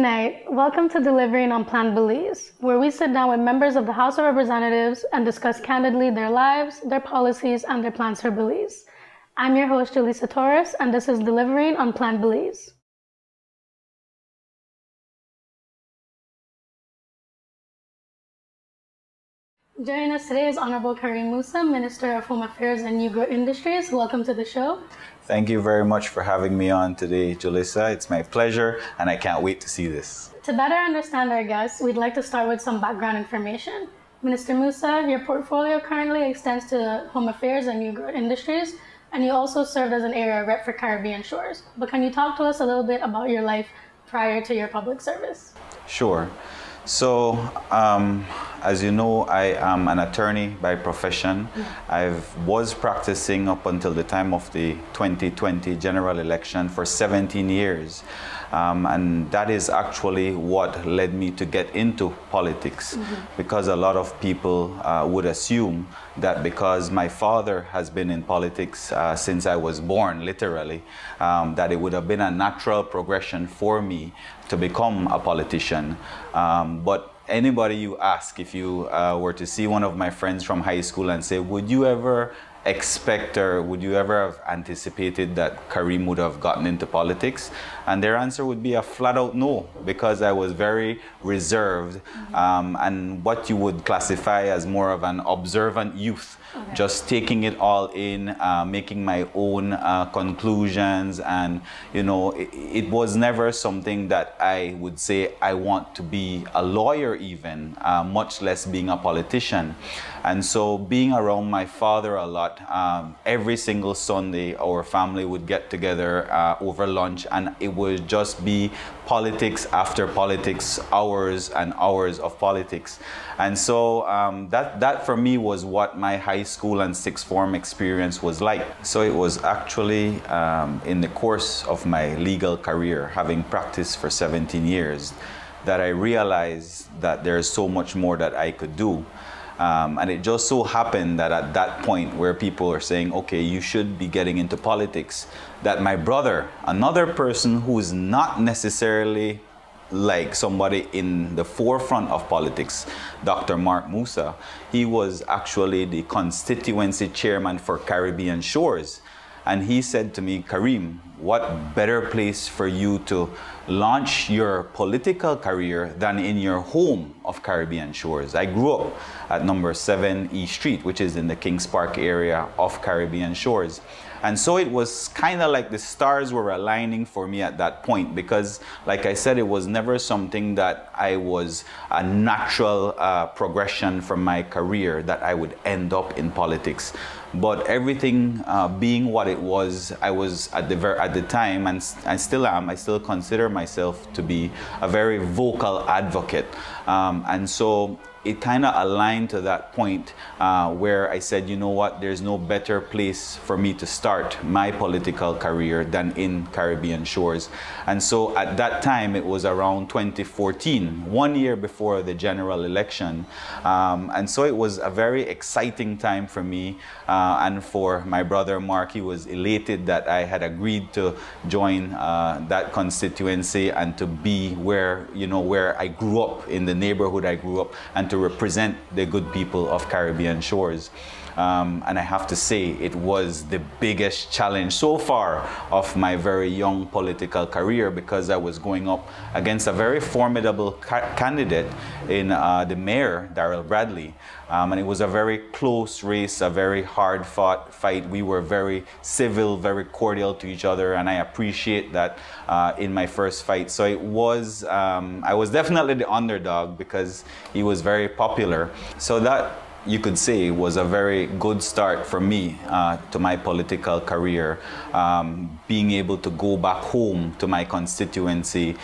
night. Welcome to Delivering on Plan Belize, where we sit down with members of the House of Representatives and discuss candidly their lives, their policies, and their plans for Belize. I'm your host, Julissa Torres, and this is Delivering on Plan Belize. Joining us today is Honorable Kareem Musa, Minister of Home Affairs and New Growth Industries. Welcome to the show. Thank you very much for having me on today, Julissa. It's my pleasure, and I can't wait to see this. To better understand our guests, we'd like to start with some background information. Minister Musa, your portfolio currently extends to Home Affairs and New Growth Industries, and you also served as an area rep for Caribbean Shores. But can you talk to us a little bit about your life prior to your public service? Sure. So, as you know, I am an attorney by profession. I was practicing up until the time of the 2020 general election for 17 years. And that is actually what led me to get into politics, because a lot of people would assume that because my father has been in politics since I was born, literally, that it would have been a natural progression for me to become a politician. But anybody you ask, if you were to see one of my friends from high school and say, would you ever expect or would you ever have anticipated that Kareem would have gotten into politics? And their answer would be a flat out no, because I was very reserved and what you would classify as more of an observant youth. Just taking it all in, making my own conclusions, and you know, it was never something that I would say I want to be a lawyer even, much less being a politician. And so being around my father a lot, every single Sunday our family would get together over lunch, and it would just be politics after politics, hours and hours of politics. And so that for me was what my high school and sixth form experience was like. So it was actually in the course of my legal career, having practiced for 17 years, that I realized that there's so much more that I could do. And it just so happened that at that point where people are saying, okay, you should be getting into politics, that my brother, another person who is not necessarily like somebody in the forefront of politics, Dr. Musa, he was actually the constituency chairman for Caribbean Shores. And he said to me, Kareem, what better place for you to launch your political career than in your home of Caribbean Shores? I grew up at number 7 E Street, which is in the Kings Park area of Caribbean Shores. And so it was kind of like the stars were aligning for me at that point, because like I said, it was never something that I was a natural progression from my career that I would end up in politics. But everything being what it was, I was at the time, and I still am, I still consider myself to be a very vocal advocate. And so it kind of aligned to that point where I said, you know what, there's no better place for me to start my political career than in Caribbean Shores. And so at that time, it was around 2014, 1 year before the general election. And so it was a very exciting time for me and for my brother Mark. He was elated that I had agreed to join that constituency and to be where, you know, where I grew up, in the neighborhood I grew up, and to represent the good people of Caribbean Shores. And I have to say, it was the biggest challenge so far of my very young political career, because I was going up against a very formidable candidate in the mayor, Darrell Bradley. And it was a very close race, a very hard-fought fight. We were very civil, very cordial to each other, and I appreciate that in my first fight. So it was, I was definitely the underdog because he was very popular. So that, you could say, was a very good start for me to my political career, being able to go back home to my constituency,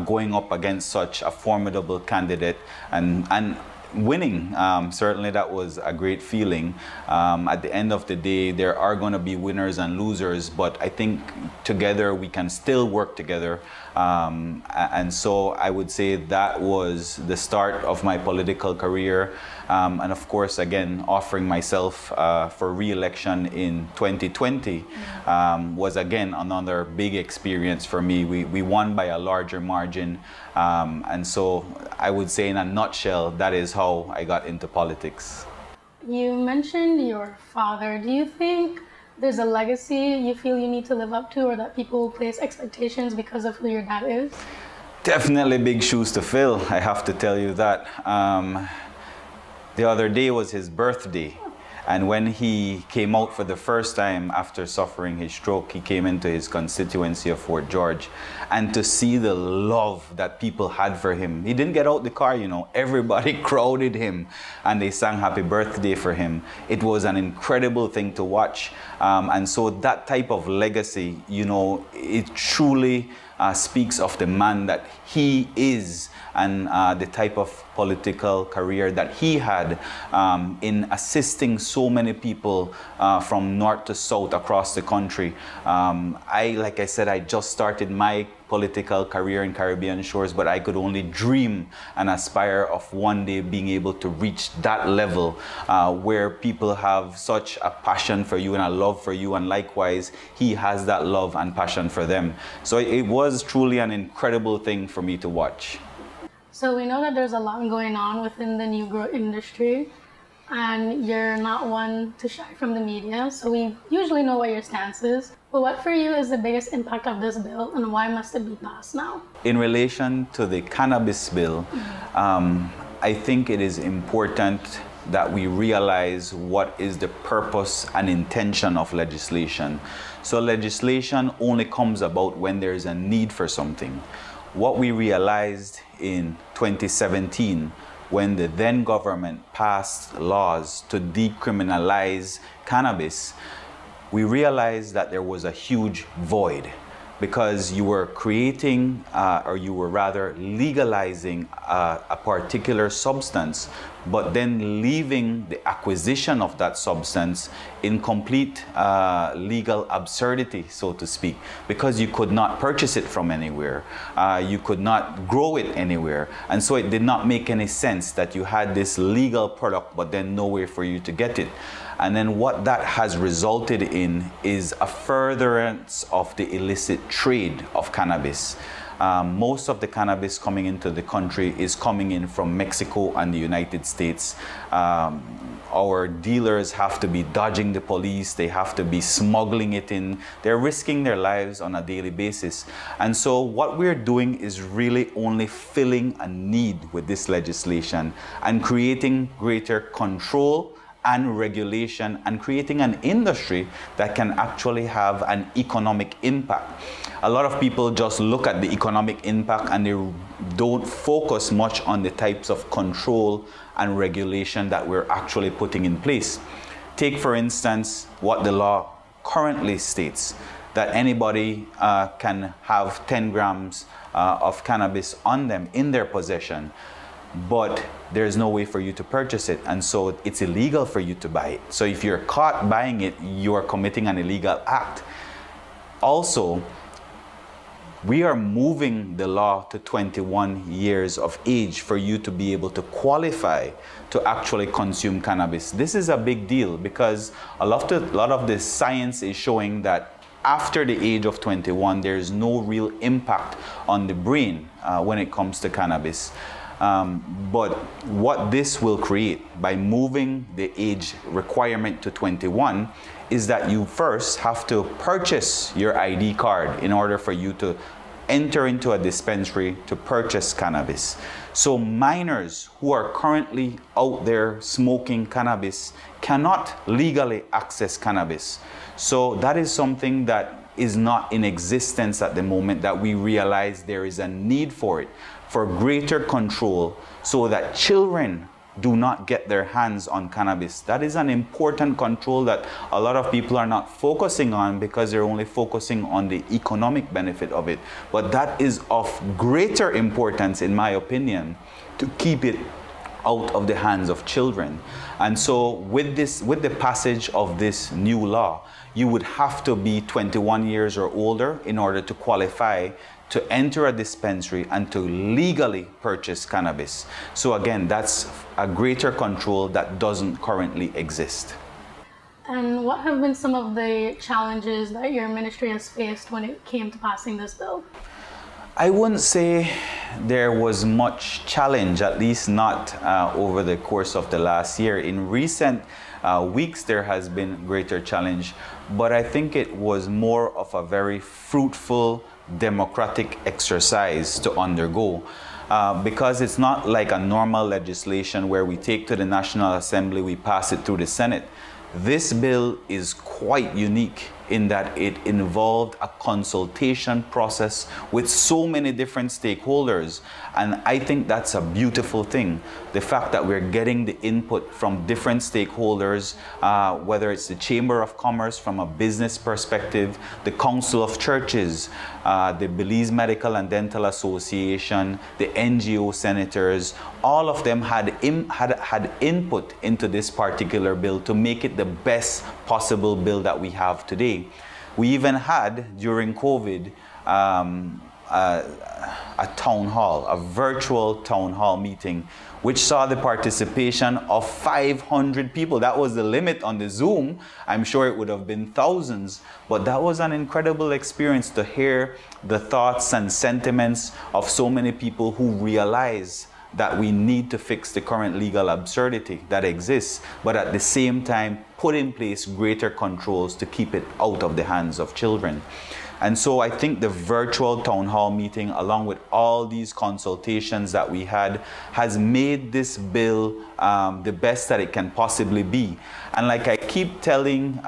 going up against such a formidable candidate, and winning. Certainly that was a great feeling. At the end of the day, there are going to be winners and losers, but I think together we can still work together. And so I would say that was the start of my political career. And of course, again, offering myself for re-election in 2020 was again another big experience for me. We won by a larger margin. And so I would say in a nutshell, that is how I got into politics. You mentioned your father. Do you think there's a legacy you feel you need to live up to, or that people place expectations because of who your dad is? Definitely big shoes to fill, I have to tell you that. The other day was his birthday. And when he came out for the first time after suffering his stroke, he came into his constituency of Fort George. And to see the love that people had for him, he didn't get out the car, you know, everybody crowded him and they sang happy birthday for him. It was an incredible thing to watch. And so that type of legacy, you know, it truly speaks of the man that he is and the type of political career that he had in assisting so many people from north to south across the country. Like I said, I just started my political career in Caribbean shores, but I could only dream and aspire of one day being able to reach that level where people have such a passion for you and a love for you, and likewise he has that love and passion for them. So it was truly an incredible thing for me to watch. So we know that there's a lot going on within the new growth industry, and you're not one to shy from the media, so we usually know what your stance is. But what for you is the biggest impact of this bill, and why must it be passed now? In relation to the cannabis bill, I think it is important that we realize what is the purpose and intention of legislation. So legislation only comes about when there is a need for something. What we realized in 2017, when the then government passed laws to decriminalize cannabis, we realized that there was a huge void, because you were creating, or you were rather legalizing a particular substance, but then leaving the acquisition of that substance in complete legal absurdity, so to speak, because you could not purchase it from anywhere. You could not grow it anywhere. And so it did not make any sense that you had this legal product, but then no way for you to get it. And then what that has resulted in is a furtherance of the illicit trade of cannabis. Most of the cannabis coming into the country is coming in from Mexico and the United States. Our dealers have to be dodging the police, they have to be smuggling it in, they're risking their lives on a daily basis. And so what we're doing is really only filling a need with this legislation and creating greater control and regulation, and creating an industry that can actually have an economic impact. A lot of people just look at the economic impact and they don't focus much on the types of control and regulation that we're actually putting in place. Take, for instance, what the law currently states, that anybody can have 10 grams of cannabis on them in their possession, but there's no way for you to purchase it, and so it's illegal for you to buy it. So if you're caught buying it, you are committing an illegal act. Also, we are moving the law to 21 years of age for you to be able to qualify to actually consume cannabis. This is a big deal, because a lot of the science is showing that after the age of 21, there is no real impact on the brain when it comes to cannabis. But what this will create by moving the age requirement to 21 is that you first have to purchase your ID card in order for you to enter into a dispensary to purchase cannabis. So minors who are currently out there smoking cannabis cannot legally access cannabis. So that is something that is not in existence at the moment, that we realize there is a need for it, for greater control, so that children do not get their hands on cannabis. That is an important control that a lot of people are not focusing on, because they're only focusing on the economic benefit of it. But that is of greater importance, in my opinion, to keep it out of the hands of children. And so with the passage of this new law, you would have to be 21 years or older in order to qualify to enter a dispensary and to legally purchase cannabis. So again, that's a greater control that doesn't currently exist. And what have been some of the challenges that your ministry has faced when it came to passing this bill? I wouldn't say there was much challenge, at least not over the course of the last year. In recent weeks, there has been greater challenge, but I think it was more of a very fruitful democratic exercise to undergo. Because it's not like a normal legislation where we take to the National Assembly, we pass it through the Senate. This bill is quite unique in that it involved a consultation process with so many different stakeholders. And I think that's a beautiful thing. The fact that we're getting the input from different stakeholders, whether it's the Chamber of Commerce from a business perspective, the Council of Churches, the Belize Medical and Dental Association, the NGO senators, all of them had input into this particular bill to make it the best possible bill that we have today. We even had, during COVID, a town hall, a virtual town hall meeting, which saw the participation of 500 people. That was the limit on the Zoom. I'm sure it would have been thousands, but that was an incredible experience to hear the thoughts and sentiments of so many people who realize that we need to fix the current legal absurdity that exists, but at the same time put in place greater controls to keep it out of the hands of children. And so I think the virtual town hall meeting, along with all these consultations that we had, has made this bill the best that it can possibly be. And like I keep telling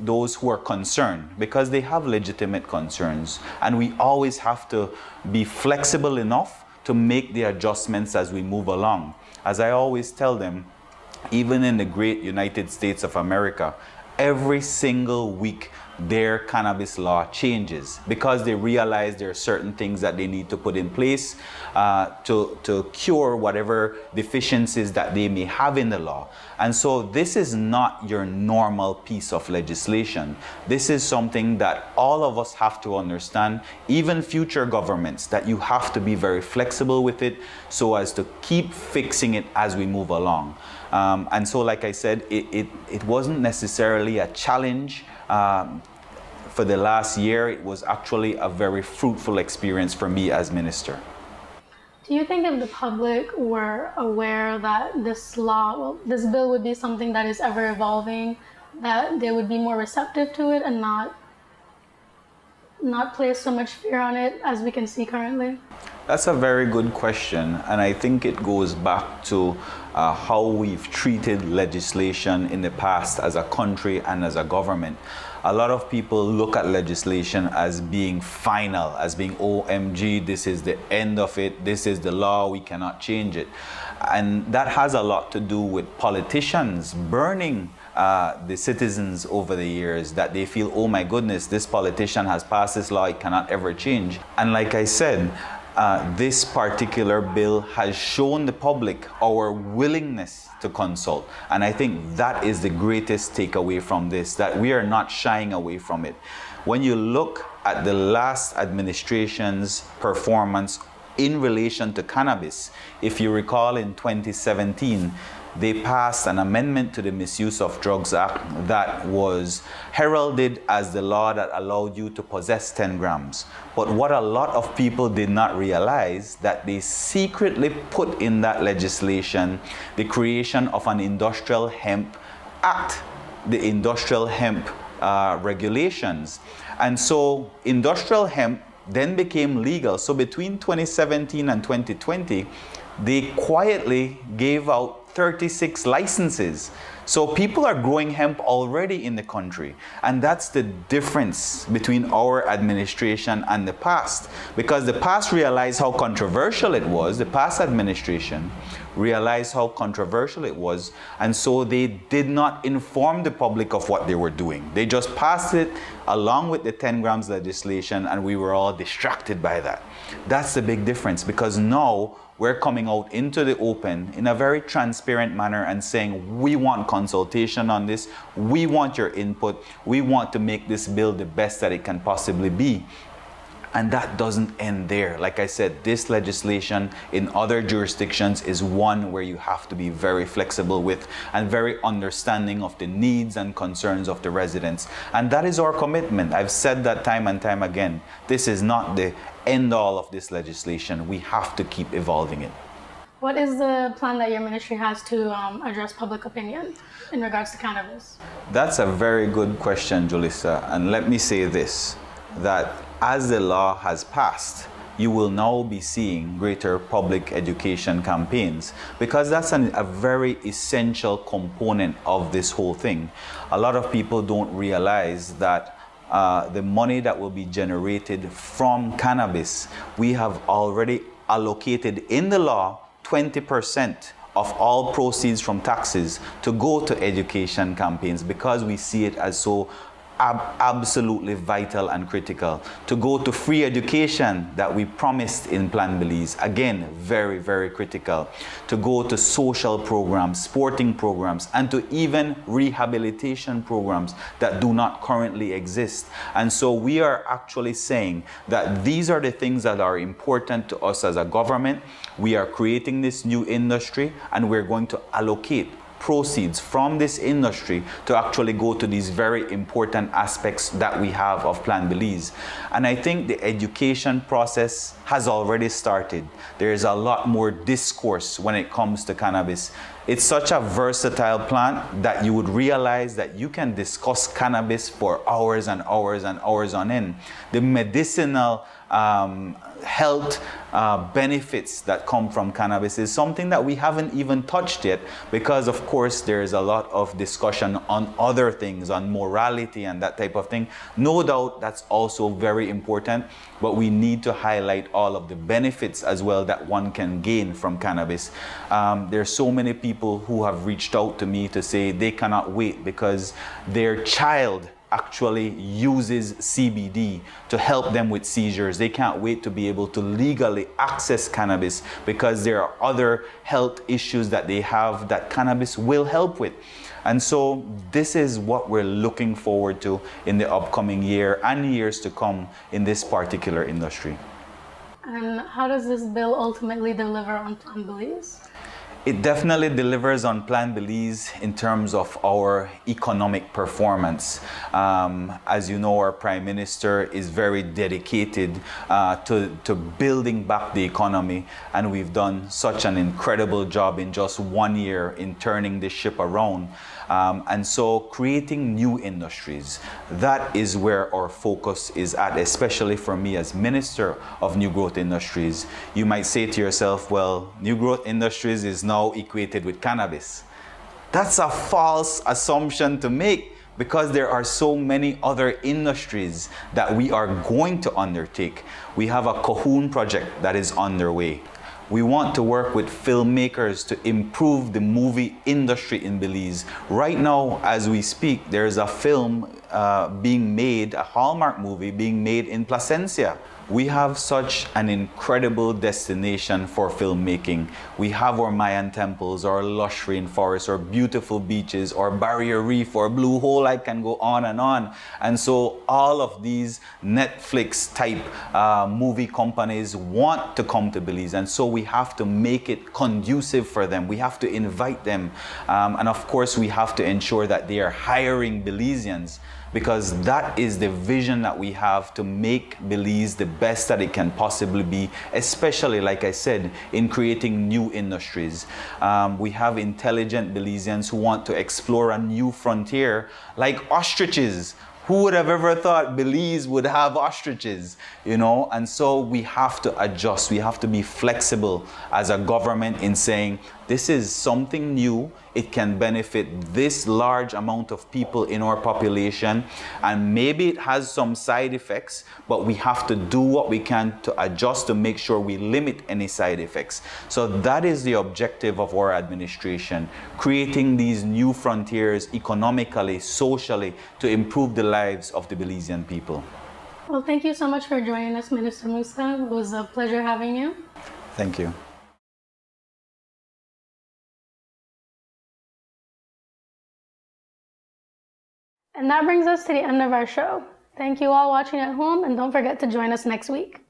those who are concerned, because they have legitimate concerns, and we always have to be flexible enough to make the adjustments as we move along. As I always tell them, even in the great United States of America, every single week their cannabis law changes because they realize there are certain things that they need to put in place to cure whatever deficiencies that they may have in the law. And so this is not your normal piece of legislation. This is something that all of us have to understand, even future governments, that you have to be very flexible with it so as to keep fixing it as we move along. And so, like I said, it wasn't necessarily a challenge for the last year. It was actually a very fruitful experience for me as minister. Do you think if the public were aware that this law, well, this bill would be something that is ever evolving, that they would be more receptive to it and not place so much fear on it as we can see currently? That's a very good question, and I think it goes back to how we've treated legislation in the past as a country and as a government. A lot of people look at legislation as being final, as being OMG, this is the end of it, this is the law, we cannot change it. And that has a lot to do with politicians burning the citizens over the years, that they feel, oh my goodness, this politician has passed this law, it cannot ever change. And like I said, this particular bill has shown the public our willingness to consult. And I think that is the greatest takeaway from this, that we are not shying away from it. When you look at the last administration's performance in relation to cannabis, if you recall in 2017, they passed an amendment to the Misuse of Drugs Act that was heralded as the law that allowed you to possess 10 grams. But what a lot of people did not realize, that they secretly put in that legislation the creation of an Industrial Hemp Act, the Industrial Hemp regulations. And so industrial hemp then became legal. So between 2017 and 2020, they quietly gave out 36 licenses. So people are growing hemp already in the country. And that's the difference between our administration and the past. Because the past realized how controversial it was. The past administration realized how controversial it was. And so they did not inform the public of what they were doing. They just passed it along with the 10 grams legislation, and we were all distracted by that. That's the big difference, because now we're coming out into the open in a very transparent manner and saying, we want consultation on this, we want your input, we want to make this bill the best that it can possibly be. And that doesn't end there. Like I said, this legislation in other jurisdictions is one where you have to be very flexible with and very understanding of the needs and concerns of the residents. And that is our commitment. I've said that time and time again. This is not the end all of this legislation. We have to keep evolving it. What is the plan that your ministry has to address public opinion in regards to cannabis? That's a very good question, Julissa. And let me say this, that as the law has passed, you will now be seeing greater public education campaigns, because that's a very essential component of this whole thing. A lot of people don't realize that the money that will be generated from cannabis, we have already allocated in the law 20% of all proceeds from taxes to go to education campaigns, because we see it as so absolutely vital and critical. To go to free education that we promised in Plan Belize, again, very, very critical. To go to social programs, sporting programs, and to even rehabilitation programs that do not currently exist. And so we are actually saying that these are the things that are important to us as a government. We are creating this new industry, and we're going to allocate proceeds from this industry to actually go to these very important aspects that we have of Plan Belize. And I think the education process has already started. There is a lot more discourse when it comes to cannabis. It's such a versatile plant that you would realize that you can discuss cannabis for hours and hours and hours on end. The medicinal health benefits that come from cannabis is something that we haven't even touched yet, because of course there is a lot of discussion on other things, on morality and that type of thing. No doubt that's also very important, but we need to highlight all of the benefits as well that one can gain from cannabis. There's so many people who have reached out to me to say they cannot wait because their child actually uses CBD to help them with seizures. They can't wait to be able to legally access cannabis because there are other health issues that they have that cannabis will help with. And so this is what we're looking forward to in the upcoming year and years to come in this particular industry. And how does this bill ultimately deliver on Plan Belize? It definitely delivers on Plan Belize in terms of our economic performance. As you know, our Prime Minister is very dedicated to building back the economy, and we've done such an incredible job in just 1 year in turning this ship around. And so creating new industries, that is where our focus is at, especially for me as Minister of New Growth Industries. You might say to yourself, well, New Growth Industries is now equated with cannabis. That's a false assumption to make, because there are so many other industries that we are going to undertake. We have a Cahoon project that is underway. We want to work with filmmakers to improve the movie industry in Belize. Right now, as we speak, there is a film being made, a Hallmark movie being made in Placencia. We have such an incredible destination for filmmaking. We have our Mayan temples, our lush rainforests, our beautiful beaches, our barrier reef, our blue hole. I can go on and on. And so all of these Netflix type movie companies want to come to Belize. And so we have to make it conducive for them. We have to invite them. And of course, we have to ensure that they are hiring Belizeans, because that is the vision that we have to make Belize the best that it can possibly be, especially, like I said, in creating new industries. We have intelligent Belizeans who want to explore a new frontier, like ostriches. Who would have ever thought Belize would have ostriches, you know? And so we have to adjust. We have to be flexible as a government in saying, this is something new. It can benefit this large amount of people in our population. And maybe it has some side effects, but we have to do what we can to adjust to make sure we limit any side effects. So that is the objective of our administration, creating these new frontiers economically, socially, to improve the lives of the Belizean people. Well, thank you so much for joining us, Minister Musa. It was a pleasure having you. Thank you. And that brings us to the end of our show. Thank you all watching at home, and don't forget to join us next week.